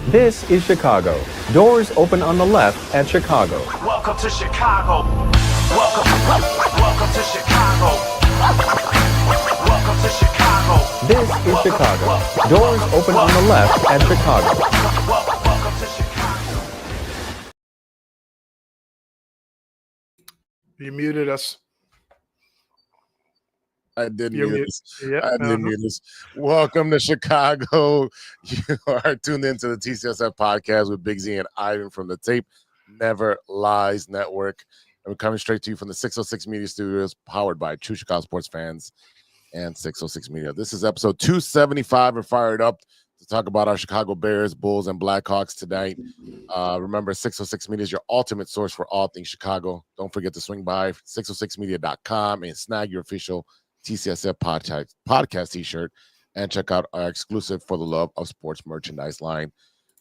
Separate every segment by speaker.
Speaker 1: This is Chicago. Doors open on the left at Chicago.
Speaker 2: Welcome to Chicago. Welcome to Chicago. Welcome to Chicago.
Speaker 1: This is Chicago. Doors open on the left at Chicago.
Speaker 2: Welcome to Chicago.
Speaker 3: You muted us.
Speaker 4: I did
Speaker 3: You're
Speaker 4: mute
Speaker 3: mute.
Speaker 4: this.
Speaker 3: Yep.
Speaker 4: I did mute this. Welcome to Chicago. You are tuned into the TCSF podcast with Big Z and Ivan from the Tape Never Lies Network. And we're coming straight to you from the 606 Media Studios, powered by True Chicago Sports Fans and 606 Media. This is episode 275. We're fired up to talk about our Chicago Bears, Bulls, and Blackhawks tonight. Remember, 606 Media is your ultimate source for all things Chicago. Don't forget to swing by 606media.com and snag your official TCSF podcast t-shirt and check out our exclusive For the Love of Sports merchandise line.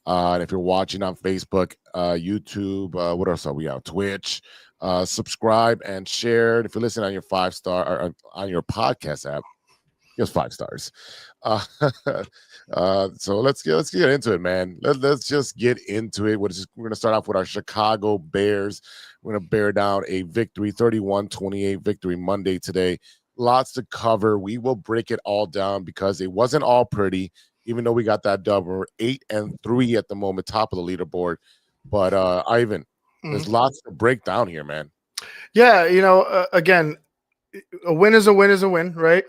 Speaker 4: And if you're watching on Facebook, YouTube, what else are we on? Twitch, subscribe and share. And if you're listening on your 5-star or on your podcast app, just 5 stars. So let's get into it, man. Let's just get into it. We're going to start off with our Chicago Bears. We're going to bear down a victory, 31-28 victory Monday today. Lots to cover. We will break it all down because it wasn't all pretty, even though we got that dub. We're 8-3 at the moment, top of the leaderboard. But Ivan, there's lots to break down here, man.
Speaker 3: Yeah, again, a win is a win is a win, right?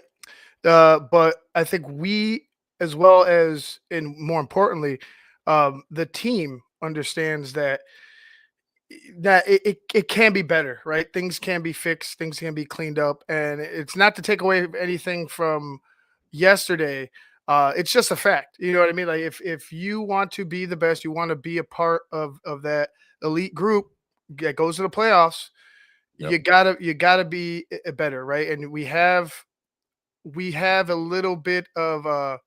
Speaker 3: But I think we, as well as, and more importantly, the team understands that it can be better, right? Things can be fixed, things can be cleaned up, and it's not to take away anything from yesterday. It's just a fact. You know what I mean? Like if you want to be the best, you want to be a part of that elite group that goes to the playoffs. Yep. You gotta be better, right? And we have a little bit of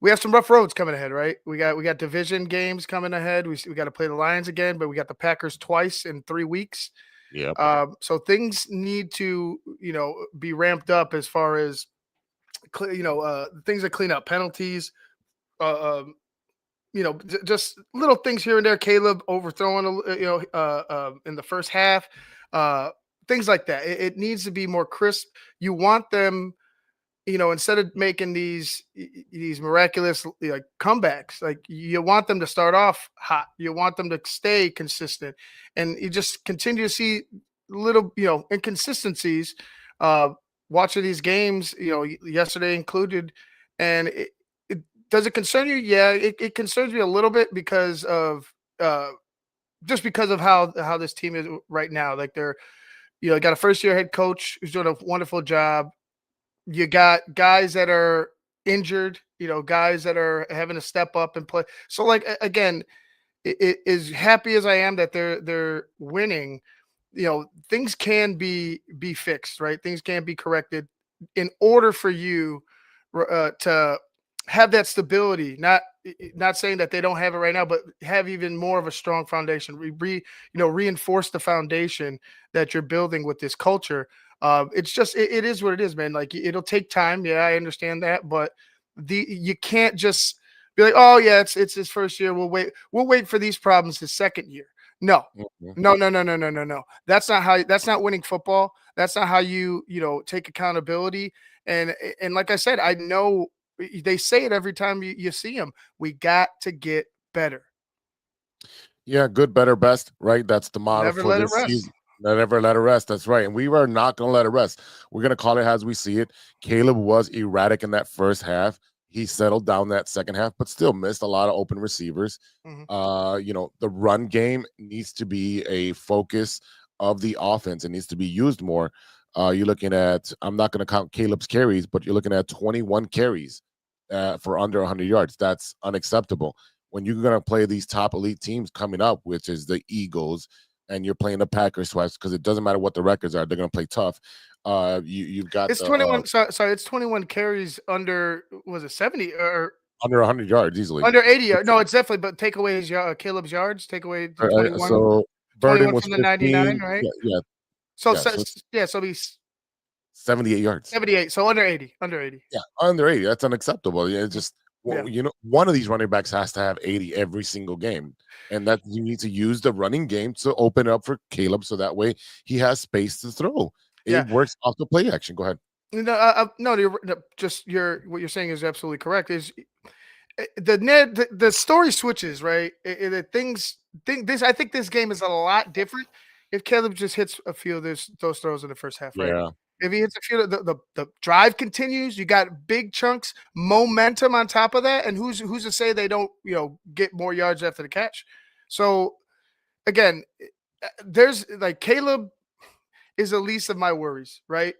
Speaker 3: we have some rough roads coming ahead, right? We got division games coming ahead. We got to play the Lions again, but we got the Packers twice in 3 weeks.
Speaker 4: Yeah.
Speaker 3: So things need to, be ramped up as far as, things that clean up penalties, just little things here and there. Caleb overthrowing, in the first half, things like that. It needs to be more crisp. You want them, instead of making these miraculous comebacks, like you want them to start off hot. You want them to stay consistent, and you just continue to see little, inconsistencies. Watching these games, yesterday included, and does it concern you? Yeah, it concerns me a little bit because of just because of how this team is right now. Like they're, got a first-year head coach who's doing a wonderful job. You got guys that are injured, guys that are having to step up and play. So, again, as happy as I am that they're winning, things can be fixed, right? Things can be corrected in order for you to have that stability. Not saying that they don't have it right now, but have even more of a strong foundation. Reinforce the foundation that you're building with this culture. It's just it is what it is, man. Like it'll take time. Yeah, I understand that, but you can't just be like, oh yeah, it's his first year. We'll wait for these problems his second year. No. That's not winning football. That's not how you take accountability. And like I said, I know they say it every time you see them. We got to get better.
Speaker 4: Yeah, good, better, best, right? That's the motto
Speaker 3: Never
Speaker 4: for
Speaker 3: let
Speaker 4: this
Speaker 3: it rest.
Speaker 4: season. Never let it rest. That's right. And we are not going to let it rest. We're going to call it as we see it. Caleb was erratic in that first half. He settled down that second half, but still missed a lot of open receivers. The run game needs to be a focus of the offense. It needs to be used more. You're looking at, I'm not going to count Caleb's carries, but you're looking at 21 carries for under 100 yards. That's unacceptable. When you're going to play these top elite teams coming up, which is the Eagles, and you're playing the Packers twice, because it doesn't matter what the records are, they're going to play tough. You've got
Speaker 3: it's 21. Sorry, it's 21 carries under, was it 70 or
Speaker 4: under 100 yards easily?
Speaker 3: Under 80 yards. No, it's definitely. But take away his Caleb's yards. Take away 21.
Speaker 4: So Burden was
Speaker 3: from the
Speaker 4: 15,
Speaker 3: 99, right?
Speaker 4: Yeah.
Speaker 3: So he's
Speaker 4: 78 yards.
Speaker 3: 78. So under 80. Under 80.
Speaker 4: Yeah, under 80. That's unacceptable. It's just Well, one of these running backs has to have 80 every single game. And that you need to use the running game to open up for Caleb so that way he has space to throw.
Speaker 3: Yeah.
Speaker 4: It works off the play action. Go ahead.
Speaker 3: No, what you're saying is absolutely correct. Is the story switches, right? I think this game is a lot different if Caleb just hits a few of those throws in the first half, right?
Speaker 4: Yeah.
Speaker 3: If he hits a few, the drive continues. You got big chunks, momentum on top of that, and who's to say they don't get more yards after the catch? So again, there's like Caleb is the least of my worries, right?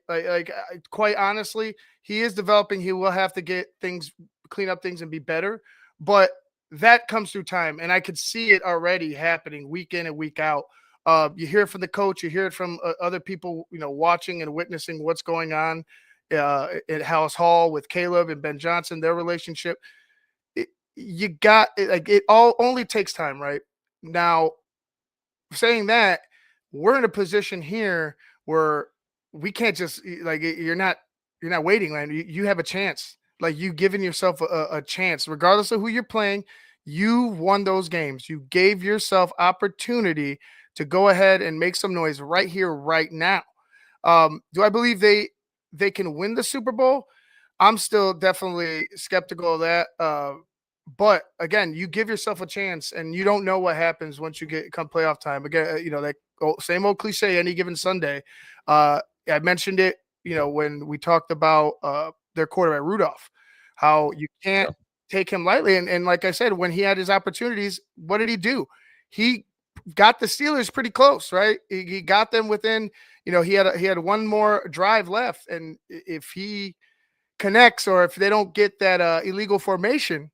Speaker 3: Quite honestly, he is developing. He will have to get things, clean up things, and be better. But that comes through time, and I could see it already happening week in and week out. You hear it from the coach, you hear it from other people, watching and witnessing what's going on at House Hall with Caleb and Ben Johnson, their relationship. It all only takes time, right? Now, saying that, we're in a position here where we can't just you're not waiting, man. You have a chance. Like, you giving yourself a chance, regardless of who you're playing. You won those games. You gave yourself opportunity to go ahead and make some noise right here, right now. Do I believe they can win the Super Bowl? I'm still definitely skeptical of that. But again, you give yourself a chance, and you don't know what happens once you come playoff time. Again, that same old cliche, any given Sunday. I mentioned it, when we talked about their quarterback Rudolph, how you can't take him lightly. And like I said, when he had his opportunities, what did he do? He got the Steelers pretty close, right? He got them within, he had one more drive left. And if he connects, or if they don't get that illegal formation,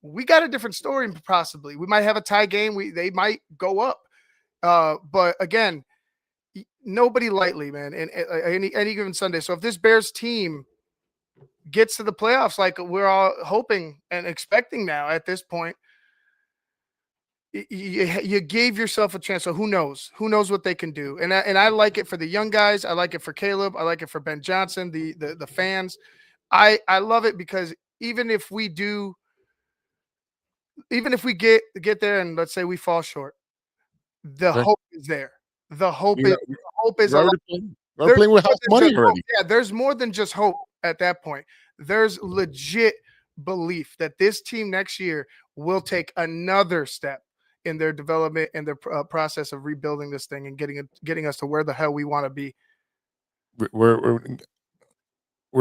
Speaker 3: we got a different story. Possibly we might have a tie game. They might go up. But again, nobody lightly, man. And any given Sunday. So if this Bears team gets to the playoffs, like we're all hoping and expecting now at this point, you gave yourself a chance. So who knows what they can do. And I like it for the young guys. I like it for Caleb. I like it for Ben Johnson, the fans. I love it, because even if we get there and let's say we fall short, the hope is there. The hope is
Speaker 4: We're playing with house money already.
Speaker 3: Yeah, there's more than just hope at that point. There's legit belief that this team next year will take another step in their development and their process of rebuilding this thing and getting us to where the hell we want to be.
Speaker 4: We're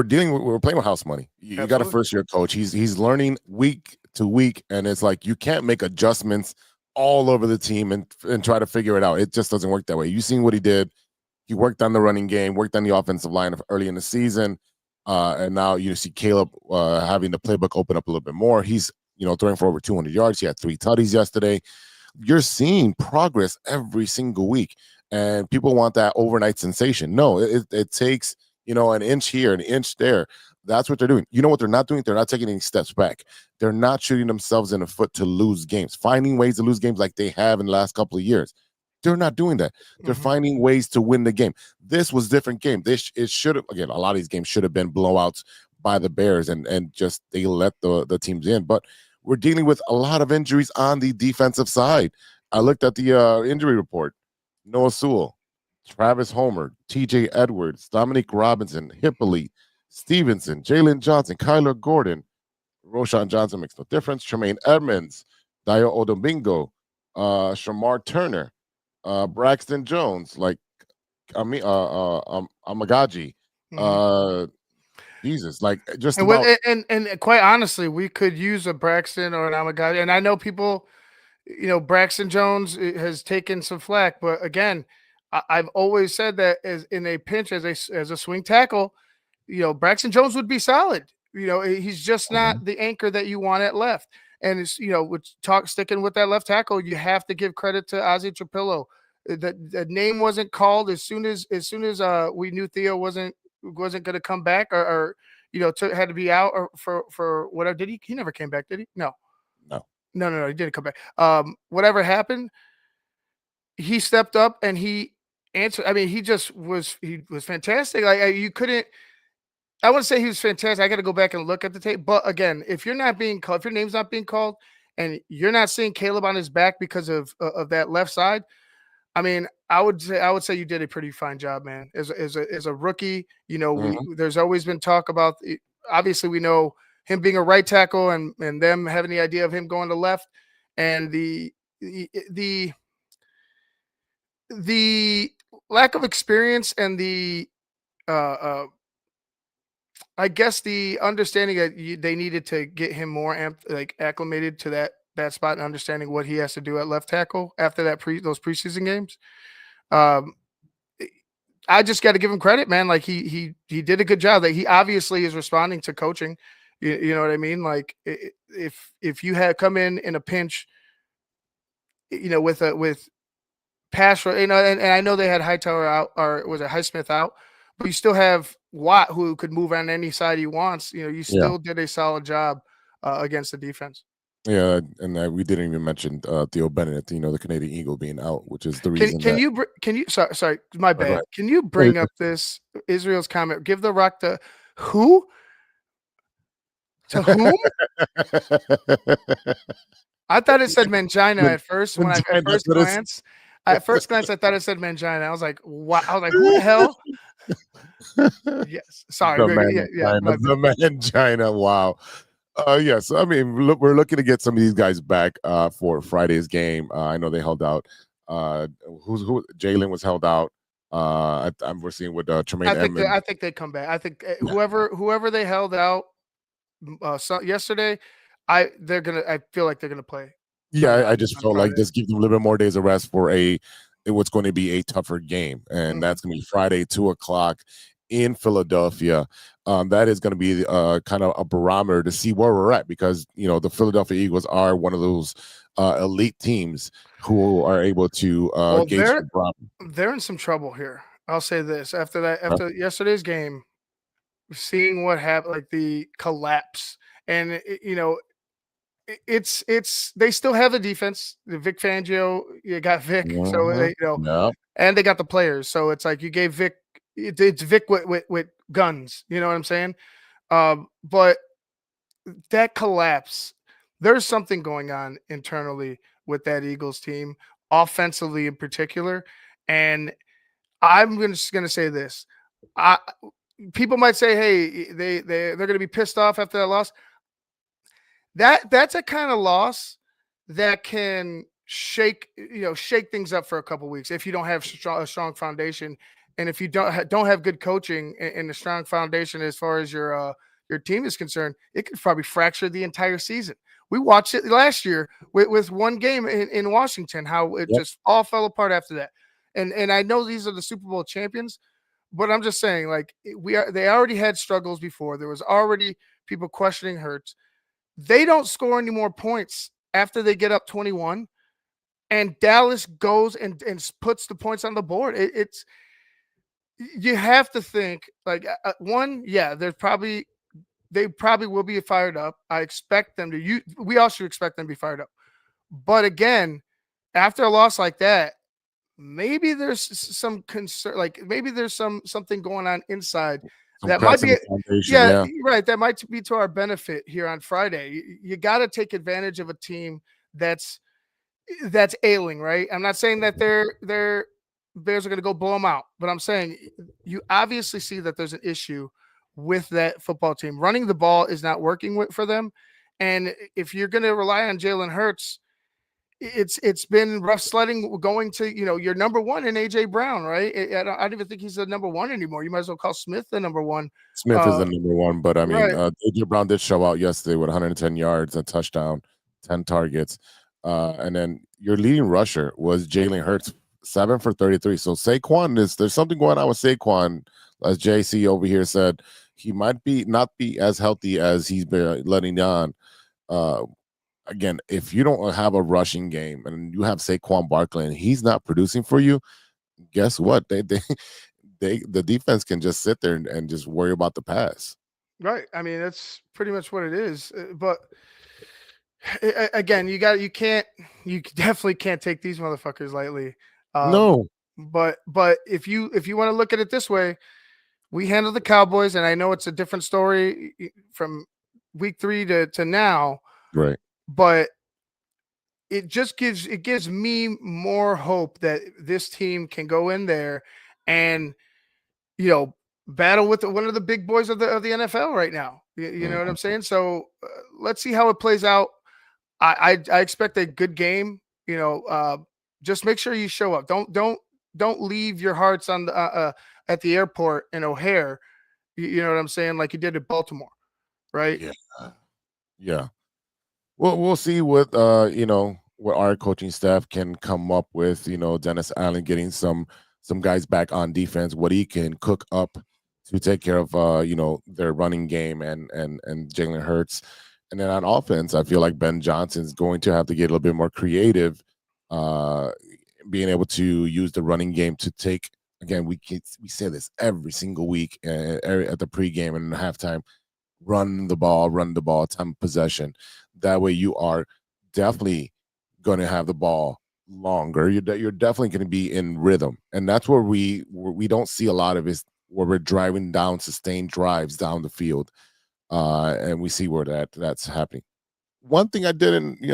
Speaker 4: playing with house money. You got a first year coach. He's learning week to week, and it's like you can't make adjustments all over the team and try to figure it out. It just doesn't work that way. You've seen what he did. He worked on the running game, worked on the offensive line early in the season, and now you see Caleb having the playbook open up a little bit more. He's throwing for over 200 yards. He had 3 tutties yesterday. You're seeing progress every single week, and people want that overnight sensation. No, it takes an inch here, an inch there. That's what they're doing. You know what they're not doing? They're not taking any steps back. They're not shooting themselves in the foot to lose games, finding ways to lose games like they have in the last couple of years. They're not doing that. They're finding ways to win the game. This was a different game. It should have, again, a lot of these games should have been blowouts by the Bears, and just they let the teams in. But we're dealing with a lot of injuries on the defensive side. I looked at the injury report. Noah Sewell, Travis Homer, TJ Edwards, Dominic Robinson, Hippolyte, Stevenson, Jalen Johnson, Kyler Gordon, Roshan Johnson makes no difference, Tremaine Edmonds, Dio Odomingo, Shamar Turner, Braxton Jones, Amagaji, Jesus, just
Speaker 3: and quite honestly, we could use a Braxton or an Amagaji. And I know people, Braxton Jones has taken some flack, but again, I've always said that as in a pinch, as a swing tackle, Braxton Jones would be solid. He's just not the anchor that you want at left. And it's, sticking with that left tackle, you have to give credit to Ozzie Trapillo. The name wasn't called as soon as we knew Theo wasn't going to come back or had to be out or for whatever. Did he never came back, did he? No, he didn't come back. Whatever happened, he stepped up and he answered. I mean, he was fantastic. You couldn't. I wouldn't say he was fantastic. I got to go back and look at the tape. But again, if you're not being called, if your name's not being called, and you're not seeing Caleb on his back because of that left side, I mean, I would say you did a pretty fine job, man. As a rookie, you know, there's always been talk about. Obviously, we know him being a right tackle and them having the idea of him going to left, and the lack of experience and the I guess the understanding that they needed to get him more acclimated to that spot and understanding what he has to do at left tackle after those preseason games. Um, I just got to give him credit, man. Like he did a good job. That he obviously is responding to coaching. You know what I mean? Like if you had come in a pinch, you know, with pass, you know, and I know they had Hightower out, or was it Highsmith out, but you still have Watt who could move on any side he wants. You know, you still did a solid job against the defense.
Speaker 4: Yeah, and we didn't even mention Theo Bennett, you know, the Canadian Eagle being out, which is the reason.
Speaker 3: Can you sorry, my bad. Can you bring up this Israel's comment? Give the rock to who? To whom? I thought it said Mangina at first. When at first glance, I thought it said Mangina. I was like, what? I was like, who the hell? Yes, sorry.
Speaker 4: The Mangina. Wow. Yes, I mean, we're looking to get some of these guys back for Friday's game. I know they held out. Who? Jalen was held out. We're seeing with Tremaine.
Speaker 3: I think they come back. I think whoever they held out yesterday, I feel like they're gonna play.
Speaker 4: Yeah, I just felt like just give them a little bit more days of rest for what's going to be a tougher game, and that's going to be Friday, 2:00 in Philadelphia. That is going to be kind of a barometer to see where we're at, because you know the Philadelphia Eagles are one of those elite teams who are able to gauge the problem.
Speaker 3: They're in some trouble here. I'll say this: after yesterday's game, seeing what happened, like the collapse, and you know, it's they still have the defense. The Vic Fangio, you got Vic, so they, you know, and they got the players. So it's like you gave Vic. It's Vic with guns. You know what I'm saying? But that collapse, there's something going on internally with that Eagles team, offensively in particular. And I'm just gonna say this: people might say, "Hey, they're going to be pissed off after that loss." That's a kind of loss that can shake things up for a couple weeks if you don't have a strong foundation, and if you don't have good coaching and a strong foundation as far as your team is concerned, it could probably fracture the entire season. We watched it last year with one game in Washington, how it just all fell apart after that. And I know these are the Super Bowl champions, but I'm just saying, like, they already had struggles before. There was already people questioning Hurts. They don't score any more points after they get up 21, and Dallas goes and puts the points on the board. You have to think, like, they probably will be fired up. I expect them to. We all should expect them to be fired up. But again, after a loss like that, maybe there's some concern. Like maybe there's something going on inside that might be. Right. That might be to our benefit here on Friday. You got to take advantage of a team that's ailing. Right. I'm not saying that they're Bears are going to go blow them out, but I'm saying you obviously see that there's an issue with that football team. Running the ball is not working for them. And if you're going to rely on Jalen Hurts, it's been rough sledding going to, your number one in AJ Brown, right? I don't even think he's the number one anymore. You might as well call Smith the number one.
Speaker 4: Smith is the number one, but I mean, AJ Brown did show out yesterday with 110 yards, a touchdown, 10 targets. And then your leading rusher was Jalen Hurts, 7 for 33. So there's something going on with Saquon. As JC over here said, he might not be as healthy as he's been letting on. Again, if you don't have a rushing game and you have Saquon Barkley and he's not producing for you, guess what? The defense can just sit there and just worry about the pass.
Speaker 3: Right. I mean, that's pretty much what it is. But again, you definitely can't take these motherfuckers lightly.
Speaker 4: No.
Speaker 3: But if you want to look at it this way, we handled the Cowboys, and I know it's a different story from week 3 to now,
Speaker 4: Right.
Speaker 3: but it gives me more hope that this team can go in there and, battle with one of the big boys of the NFL right now. You know what I'm saying? So let's see how it plays out. I expect a good game. Just make sure you show up. Don't leave your hearts on the at the airport in O'Hare. You know what I'm saying? Like you did at Baltimore, right?
Speaker 4: Yeah. Well, we'll see what what our coaching staff can come up with. Dennis Allen getting some guys back on defense, what he can cook up to take care of their running game and Jalen Hurts. And then on offense, I feel like Ben Johnson's going to have to get a little bit more creative, being able to use the running game to take. Again, we say this every single week at the pregame and halftime. Run the ball, time of possession. That way, you are definitely going to have the ball longer. You're definitely going to be in rhythm, and that's where we don't see a lot of is where we're driving down sustained drives down the field, and we see where that's happening. One thing I didn't,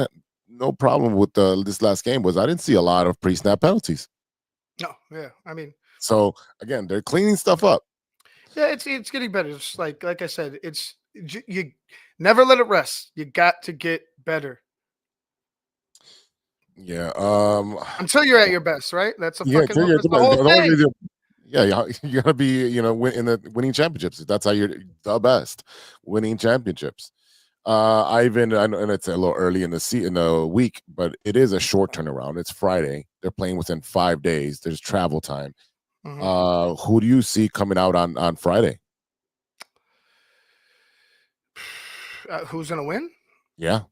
Speaker 4: no problem with this last game was I didn't see a lot of pre-snap penalties.
Speaker 3: No, yeah, I mean,
Speaker 4: so again, they're cleaning stuff up.
Speaker 3: Yeah, it's getting better. It's like I said, you never let it rest. You got to get better.
Speaker 4: Yeah.
Speaker 3: Until you're at your best, right? That's
Speaker 4: Yeah,
Speaker 3: the whole thing.
Speaker 4: Yeah, you gotta be, in the winning championships. That's how you're the best, winning championships. I know, and it's a little early in the week, but it is a short turnaround. It's Friday. They're playing within 5 days. There's travel time. Who do you see coming out on Friday?
Speaker 3: Who's gonna win?
Speaker 4: Yeah.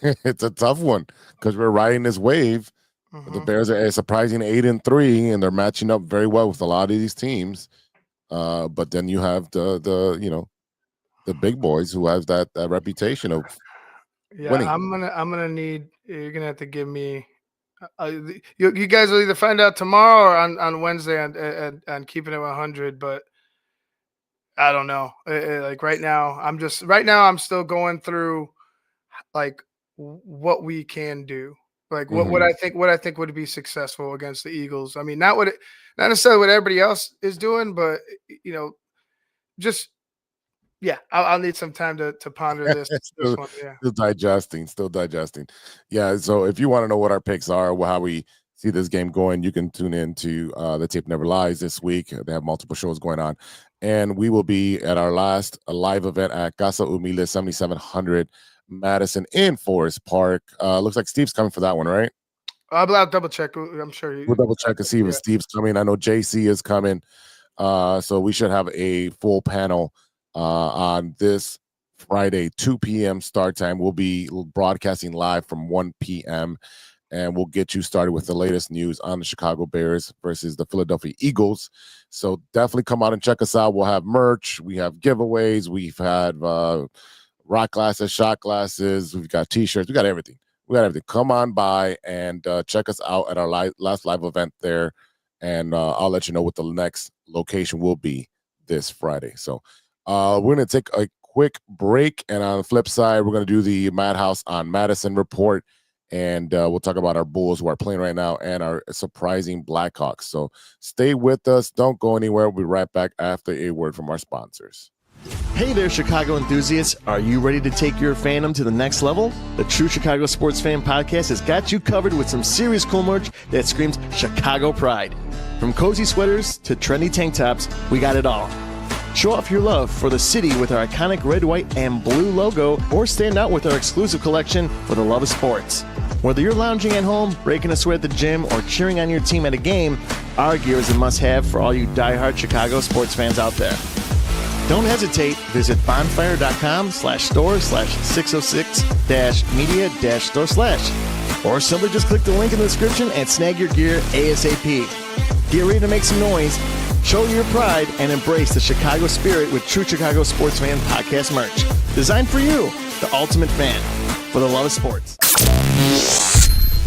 Speaker 4: It's a tough one because we're riding this wave. The Bears are a surprising 8-3, and they're matching up very well with a lot of these teams. But then you have the big boys who have that reputation of winning.
Speaker 3: I'm gonna need. You're gonna have to give me. You guys will either find out tomorrow or on Wednesday on keeping it 100. But I don't know. Like right now, I'm still going through like what we can do. Like what I think would be successful against the Eagles. I mean, not necessarily what everybody else is doing, but just I'll need some time to ponder this.
Speaker 4: Still digesting. Yeah. So if you want to know what our picks are, how we see this game going, you can tune in to The Tape Never Lies this week. They have multiple shows going on, and we will be at our last live event at Casa Humilde 7700. Madison in Forest Park. Looks like Steve's coming for that one, right?
Speaker 3: I'll double check. I'm sure
Speaker 4: we'll double check to see if Steve's coming. I know JC is coming. So we should have a full panel on this Friday, 2 p.m. start time. We'll be broadcasting live from 1 p.m. and we'll get you started with the latest news on the Chicago Bears versus the Philadelphia Eagles. So definitely come out and check us out. We'll have merch. We have giveaways. We've had rock glasses, shot glasses. We've got T-shirts. We got everything. Come on by and check us out at our last live event there. And I'll let you know what the next location will be this Friday. So we're going to take a quick break. And on the flip side, we're going to do the Madhouse on Madison report. And we'll talk about our Bulls who are playing right now and our surprising Blackhawks. So stay with us. Don't go anywhere. We'll be right back after a word from our sponsors.
Speaker 5: Hey there, Chicago enthusiasts. Are you ready to take your fandom to the next level? The True Chicago Sports Fan Podcast has got you covered with some serious cool merch that screams Chicago pride. From cozy sweaters to trendy tank tops, we got it all. Show off your love for the city with our iconic red, white, and blue logo, or stand out with our exclusive collection for the love of sports. Whether you're lounging at home, breaking a sweat at the gym, or cheering on your team at a game, our gear is a must-have for all you diehard Chicago sports fans out there. Don't hesitate. Visit bonfire.com/store/606-media-store/, or simply just click the link in the description and snag your gear ASAP. Get ready to make some noise, show your pride, and embrace the Chicago spirit with True Chicago Sports Fan Podcast merch. Designed for you, the ultimate fan, for the love of sports.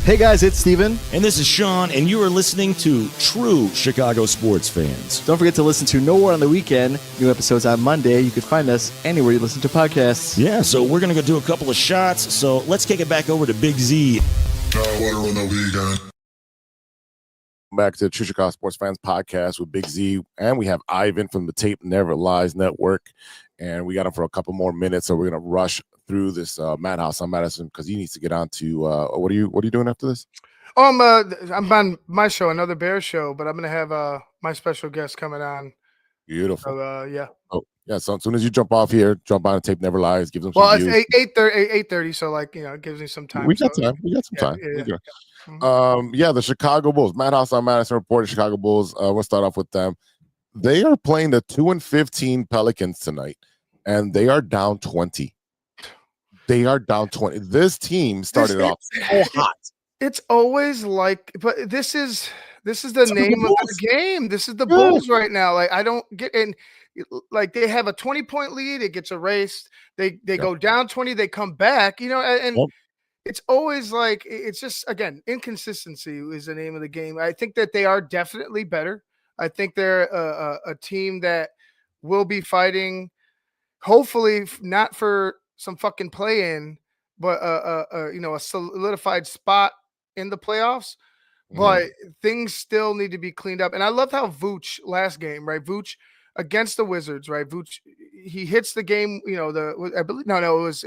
Speaker 5: Hey guys, it's Steven.
Speaker 6: And this is Sean, and you are listening to True Chicago Sports Fans.
Speaker 5: Don't forget to listen to No War on the Weekend. New episodes on Monday. You can find us anywhere you listen to podcasts.
Speaker 6: Yeah, so we're going to go do a couple of shots, so let's kick it back over to Big Z.
Speaker 4: Back to the True Chicago Sports Fans podcast with Big Z, and we have Ivan from the Tape Never Lies Network, and we got him for a couple more minutes, so we're going to rush through this Madhouse on Madison because he needs to get on to what are you doing after this?
Speaker 3: I'm on my show, another Bears show, but I'm gonna have my special guest coming on.
Speaker 4: Beautiful.
Speaker 3: So, yeah.
Speaker 4: Oh yeah. So as soon as you jump off here, jump on Tape Never Lies. Give them some
Speaker 3: Well,
Speaker 4: views.
Speaker 3: it's 8:30, so it gives me some time.
Speaker 4: We got time. We got some time.
Speaker 3: Yeah.
Speaker 4: The Chicago Bulls. Madhouse on Madison reported Chicago Bulls. We'll start off with them. They are playing the 2-15 Pelicans tonight, and they are down 20. They are down 20. This team started off so hot.
Speaker 3: It's always but this is the name of the game. This is the Bulls right now. I don't get in. They have a 20-point lead. It gets erased. They go down 20. They come back. And it's always it's just, again, inconsistency is the name of the game. I think that they are definitely better. I think they're a team that will be fighting, hopefully not for some fucking play-in, but a solidified spot in the playoffs. But things still need to be cleaned up. And I loved how Vooch last game, right? Vooch against the Wizards, right? Vooch, he hits the game. I believe Vooch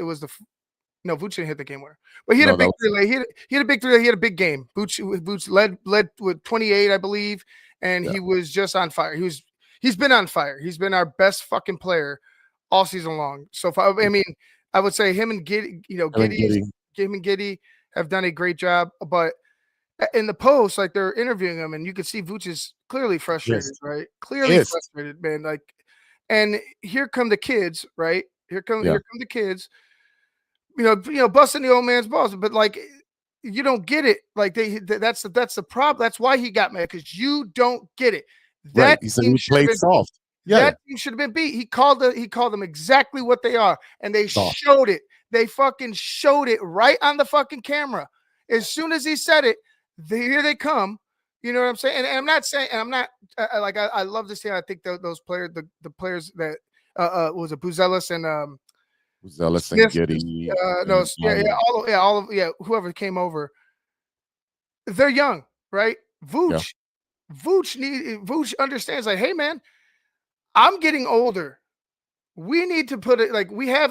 Speaker 3: didn't hit the game winner, but he had a big three. He had a big three. He had a big game. Vooch led with 28, I believe, and he was just on fire. He's been on fire. He's been our best fucking player all season long. So I would say him and Giddy, Giddy have done a great job. But in the post, they're interviewing him, and you can see Vooch is clearly frustrated, right? Clearly frustrated, man. And here come the kids, right? Here come the kids. Busting the old man's balls, but you don't get it. That's the problem. That's why he got mad, because you don't get it.
Speaker 4: Right. He said he played soft. Yeah,
Speaker 3: that team should have been beat. He called them exactly what they are, and they showed it. They fucking showed it right on the fucking camera. As soon as he said it, here they come. You know what I'm saying? And I'm not saying, and I'm not I love this team. I think those players, the players that was it Buzelis and
Speaker 4: Zealous and Giddy.
Speaker 3: Whoever came over, they're young, right? Vooch understands, hey man, I'm getting older. We need to put it we have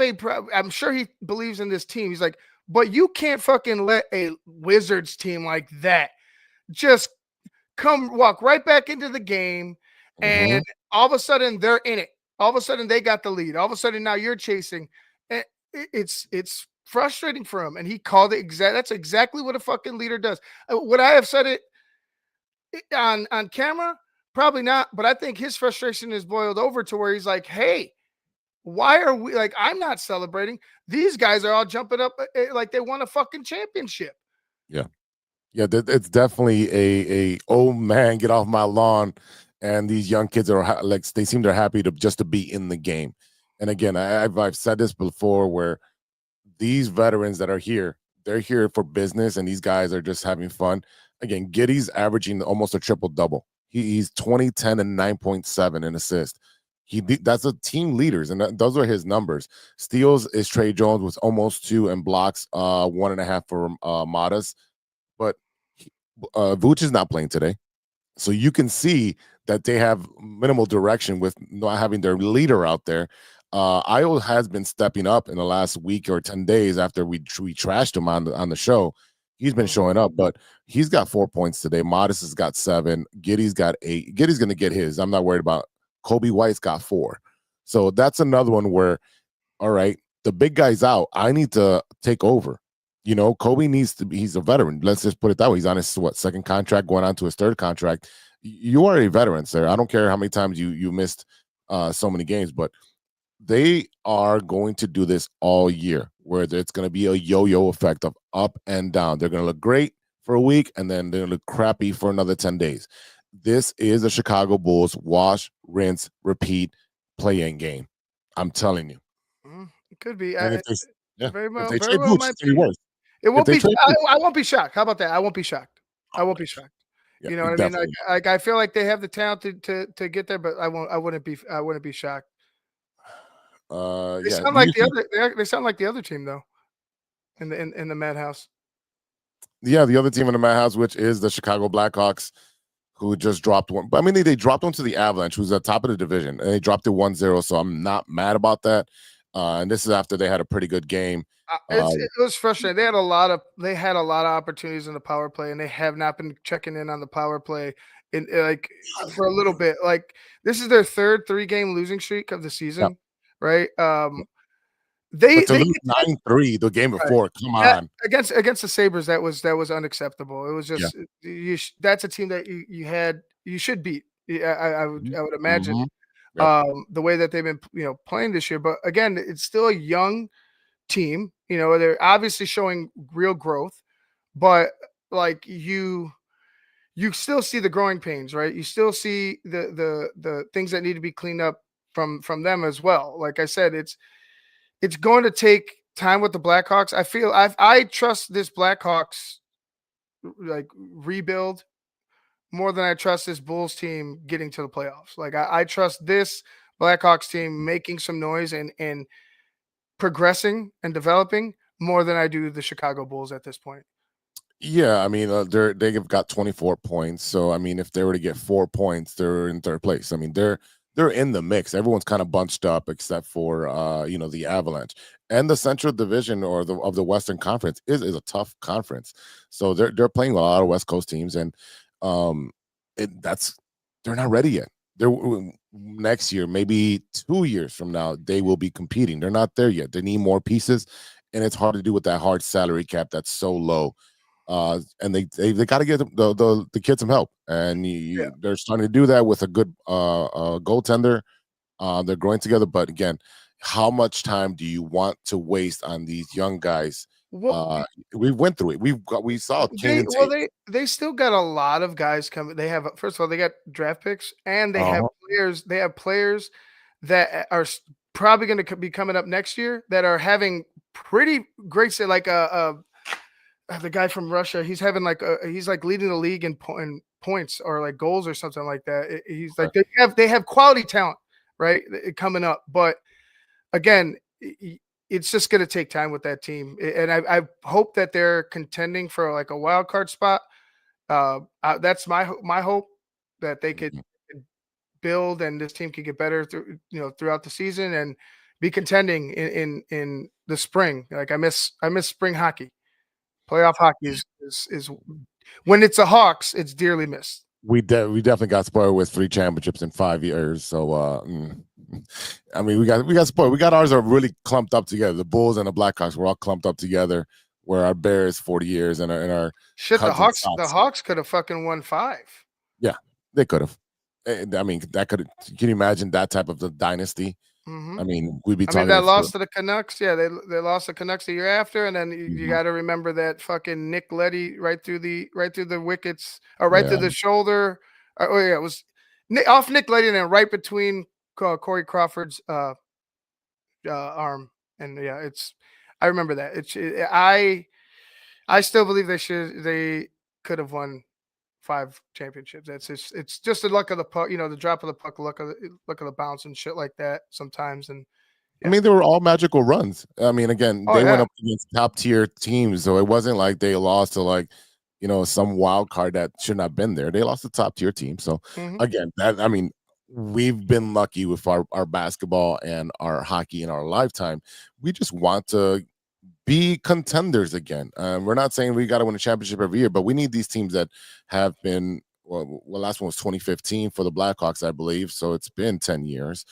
Speaker 3: I'm sure he believes in this team. He's but you can't fucking let a Wizards team like that just walk right back into the game, and all of a sudden they're in it. All of a sudden they got the lead. All of a sudden now you're chasing. It's frustrating for him, and he called it that's exactly what a fucking leader does. Would I have said it on camera? Probably not, but I think his frustration is boiled over to where he's hey, why are we I'm not celebrating? These guys are all jumping up like they won a fucking championship. Yeah,
Speaker 4: it's definitely a old man get off my lawn, and these young kids are they seem they're happy to be in the game. And again, I've said this before, where these veterans that are here, they're here for business, and these guys are just having fun. Again, Giddy's averaging almost a triple-double. He's 20, 10, and 9.7 in assists. That's a team leaders, and those are his numbers. Steals is Trey Jones with almost 2, and blocks 1.5 for Modest. But Vooch is not playing today, so you can see that they have minimal direction with not having their leader out there. Io has been stepping up in the last week or 10 days after we trashed him on the show. He's been showing up, but he's got 4 points today. Modest has got 7. Giddy's got 8. Giddy's going to get his. I'm not worried about. Kobe White's got 4. So that's another one where, all right, the big guy's out. I need to take over. Kobe needs to be, he's a veteran. Let's just put it that way. He's on his, second contract, going on to his third contract. You are a veteran, sir. I don't care how many times you missed so many games, but they are going to do this all year, where it's going to be a yo-yo effect of up and down. They're going to look great for a week, and then they're going to look crappy for another 10 days. This is a Chicago Bulls wash, rinse, repeat play-in game. I'm telling you.
Speaker 3: It could be.
Speaker 4: And
Speaker 3: very well
Speaker 4: Vooch,
Speaker 3: might
Speaker 4: it's worse.
Speaker 3: It won't
Speaker 4: they
Speaker 3: be.
Speaker 4: trade
Speaker 3: I won't be shocked. How about that? I won't be shocked. I won't be shocked.
Speaker 4: Yeah,
Speaker 3: You know what I mean?
Speaker 4: definitely.
Speaker 3: Like I feel like they have the talent to get there, but I won't. I wouldn't be shocked. They
Speaker 4: Yeah,
Speaker 3: sound like the other. They sound like the other team though. In the madhouse.
Speaker 4: yeah, the other team in the madhouse, which is the Chicago Blackhawks, who just dropped one. But I mean, they dropped one to the Avalanche, who's at top of the division, and they dropped it 1-0. So I'm not mad about that. And this is after they had a pretty good game.
Speaker 3: It was frustrating. They had a lot of opportunities in the power play, and they have not been checking in on the power play in like for a little bit. Like this is their third 3-game losing streak of the season, right?
Speaker 4: But to
Speaker 3: They
Speaker 4: lose 9-3 the game
Speaker 3: right.
Speaker 4: before, come
Speaker 3: That
Speaker 4: on.
Speaker 3: against the Sabres, that was unacceptable. It was
Speaker 4: Yeah.
Speaker 3: just that's a team that you should beat. I would imagine
Speaker 4: Mhm. Yep.
Speaker 3: the way that they've been playing this year. But again, it's still a young team. They're obviously showing real growth, but like you still see the growing pains, right? You still see the things that need to be cleaned up from them as well. Like I said, it's going to take time with the Blackhawks. I trust this Blackhawks like rebuild more than I trust this Bulls team getting to the playoffs. Like I trust this Blackhawks team making some noise and progressing and developing more than I do the Chicago Bulls at this point.
Speaker 4: Yeah, I mean, they've got 24 points. So I mean, if they were to get 4 points, they're in third place. I mean, they're in the mix. Everyone's kind of bunched up except for the Avalanche. And the Central Division or of the Western Conference is a tough conference. So they're playing a lot of West Coast teams, and they're not ready yet. They're next year, maybe 2 years from now, they will be competing. They're not there yet. They need more pieces, and it's hard to do with that hard salary cap that's so low. And they got to get the kids some help, and they're starting to do that with a good goaltender. They're growing together, but again, how much time do you want to waste on these young guys?
Speaker 3: Well,
Speaker 4: We went through it. We saw Kane.
Speaker 3: they still got a lot of guys coming. They have first of all, they got draft picks, and they have
Speaker 4: Uh-huh.
Speaker 3: players. They have players that are probably going to be coming up next year that are having pretty great. Say like the guy from Russia. He's having he's like leading the league in points or like goals or something like that. He's like they have quality talent, right, coming up, but again, it's just going to take time with that team, and I hope that they're contending for like a wild card spot. That's my hope that they could build and this team could get better throughout the season and be contending in the spring. Like I miss spring hockey. Playoff hockey is when it's a Hawks, it's dearly missed.
Speaker 4: We definitely got spoiled with 3 championships in 5 years. So I mean, we got spoiled. We got ours are really clumped up together. The Bulls and the Blackhawks were all clumped up together. Where our Bears 40 years and our
Speaker 3: shit. The
Speaker 4: Sox.
Speaker 3: Hawks could have fucking won 5.
Speaker 4: Yeah, they could have. I mean, can you imagine that type of the dynasty?
Speaker 3: Mm-hmm.
Speaker 4: I mean, we'd be talking.
Speaker 3: That lost to the Canucks. Yeah, they lost the Canucks the year after, and then you got to remember that fucking Nick Leddy right through the wickets, or right through the shoulder. It was off Nick Leddy, and then right between Corey Crawford's arm. And yeah, I remember that. I still believe they could have won 5 championships. It's just the luck of the puck, the drop of the puck, luck of the bounce and shit like that sometimes. And
Speaker 4: I mean, they were all magical runs. I mean, again, they went up against top tier teams, so it wasn't like they lost to some wild card that shouldn't have been there. They lost to top tier team. So again, we've been lucky with our basketball and our hockey in our lifetime. We just want to be contenders again. We're not saying we got to win a championship every year, but we need these teams that have been. Well, last one was 2015 for the Blackhawks, I believe. So it's been 10 years.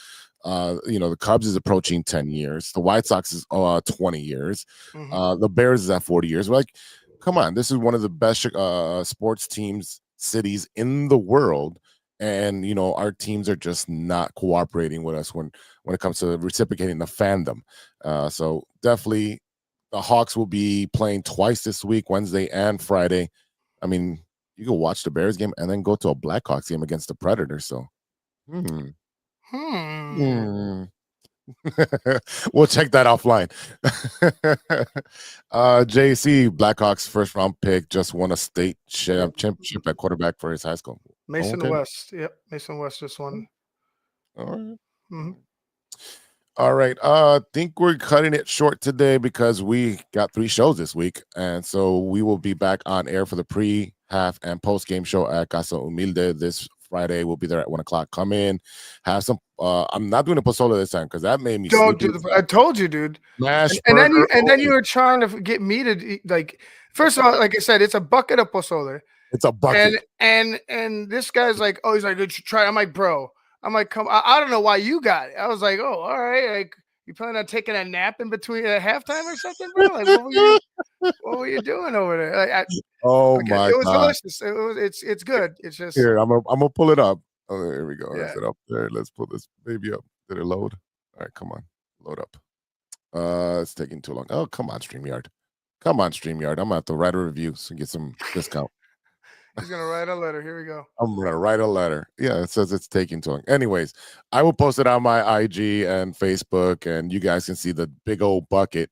Speaker 4: The Cubs is approaching 10 years. The White Sox is 20 years. The Bears is at 40 years. We're like, come on, this is one of the best sports teams, cities in the world. And, our teams are just not cooperating with us when it comes to reciprocating the fandom. So definitely the Hawks will be playing twice this week, Wednesday and Friday. I mean, you can watch the Bears game and then go to a Blackhawks game against the Predators. So, We'll check that offline. JC, Blackhawks first round pick, just won a state championship at quarterback for his high school.
Speaker 3: Mason
Speaker 4: Okay.
Speaker 3: West. Yep. Mason West just won.
Speaker 4: All right.
Speaker 3: Mhm.
Speaker 4: All right. I think we're cutting it short today because we got 3 shows this week. And so we will be back on air for the pre, half, and post game show at Casa Humilde this Friday. We'll be there at 1 o'clock. Come in, have some. I'm not doing a pozole this time because that made me
Speaker 3: Don't
Speaker 4: sleepy.
Speaker 3: do the. I told you, dude.
Speaker 4: Mashed
Speaker 3: And then
Speaker 4: burger
Speaker 3: you
Speaker 4: only.
Speaker 3: were trying to get me to eat, like. First of all, like I said, it's a bucket of pozole,
Speaker 4: It's a bucket.
Speaker 3: and this guy's like, oh, he's like, "Did you try?" I'm like, bro, I'm like, come. I don't know why you got it. I was like, oh, all right, like. You planning on taking a nap in between halftime or something, bro? Like, what were you doing over there? Like,
Speaker 4: Oh
Speaker 3: okay,
Speaker 4: my
Speaker 3: it was
Speaker 4: God.
Speaker 3: delicious. It's good. It's just
Speaker 4: Here, I'm gonna pull it up. Oh, here we go.
Speaker 3: Yeah.
Speaker 4: Is it up there? Let's pull this baby up. Did it load? All right, come on. Load up. It's taking too long. Oh, come on, StreamYard. Come on, StreamYard. I'm gonna have to write a review so get some discount.
Speaker 3: he's gonna write a letter. Here we go.
Speaker 4: I'm gonna write a letter. Yeah, it says it's taking too long. Anyways, I will post it on my IG and Facebook, and you guys can see the big old bucket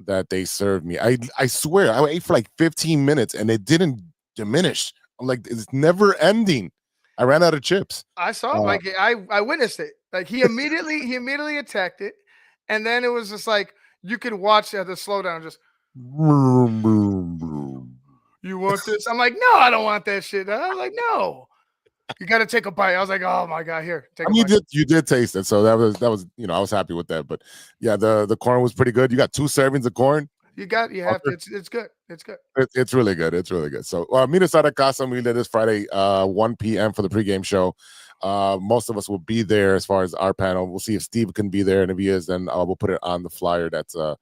Speaker 4: that they served me. I swear, I ate for like 15 minutes and it didn't diminish. I'm like, it's never ending. I ran out of chips.
Speaker 3: I saw like I witnessed it. Like he immediately attacked it, and then it was just like you could watch the slowdown. Just you want this? I'm like, no, I don't want that shit. I was like, no, you got to take a bite. I was like, oh my god, here, take
Speaker 4: I
Speaker 3: a
Speaker 4: mean,
Speaker 3: bite.
Speaker 4: you did taste it, so that was I was happy with that. But yeah, the corn was pretty good. You got 2 servings of corn.
Speaker 3: You have to. It's good. It's good.
Speaker 4: It's really good. It's really good. So meet us out at Casa Humilde this Friday, 1 p.m. for the pregame show. Most of us will be there as far as our panel. We'll see if Steve can be there, and if he is, then we'll put it on the flyer that's to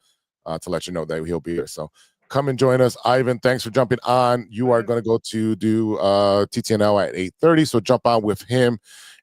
Speaker 4: let you know that he'll be there. So come and join us. Ivan, thanks for jumping on. You are going to go to do TTNL at 8:30, so jump on with him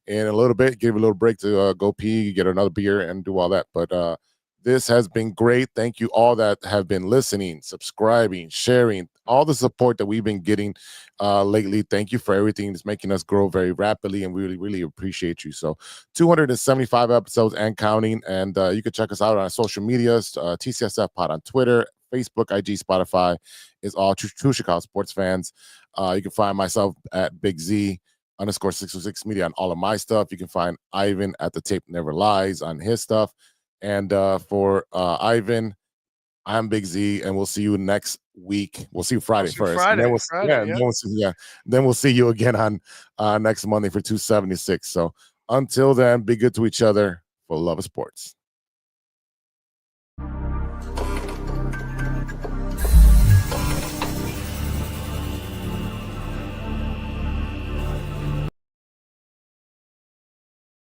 Speaker 4: in a little bit. Give a little break to go pee, get another beer, and do all that. But this has been great. Thank you all that have been listening, subscribing, sharing, all the support that we've been getting lately. Thank you for everything. It's making us grow very rapidly, and we really, really appreciate you. So 275 episodes and counting. And you can check us out on our social medias, TCSF Pod on Twitter, Facebook, IG, Spotify. Is all true Chicago sports fans. You can find myself at Big Z _606 media on all of my stuff. You can find Ivan at The Tape Never Lies on his stuff. And for Ivan, I'm Big Z, and we'll see you next week. We'll see you Friday first.
Speaker 3: Friday,
Speaker 4: and then
Speaker 3: Friday,
Speaker 4: then we'll see you again on next Monday for 276. So until then, be good to each other for the love of sports.